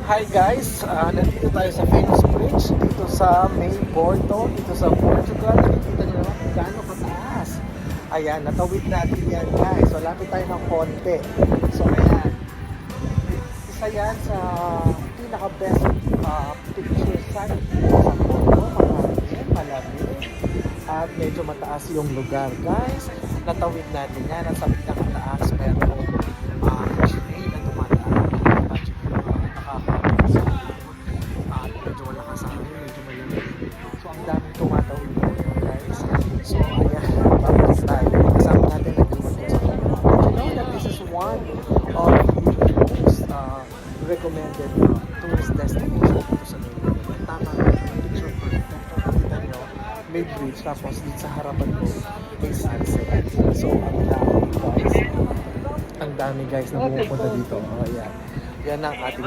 Hi guys, nandito tayo sa famous bridge dito sa May Porto, dito sa Portugal. Nakikita niyo naman kung gaano kataas. Ayan, natawid natin yan guys. So lapit tayo ng konti. So ayan, isa yan sa pinaka-best picture site sa Porto. Mahangin, malamig, at medyo mataas yung lugar guys. Natawid natin yan, nasa pinakataas pero actually na tumataan. So ang daming tumatawid dito guys. So ayan, tapos tayo. Kasama natin ang iwan ko sa kanila. Did you know that this is one of the most recommended tourist destination dito sa Maynila? Tama na, picture perfect. Kita nyo, may bridge, tapos dito sa harapan ko may sunset. So ang dami guys na pumupunta dito. Ayan. Yan ang ating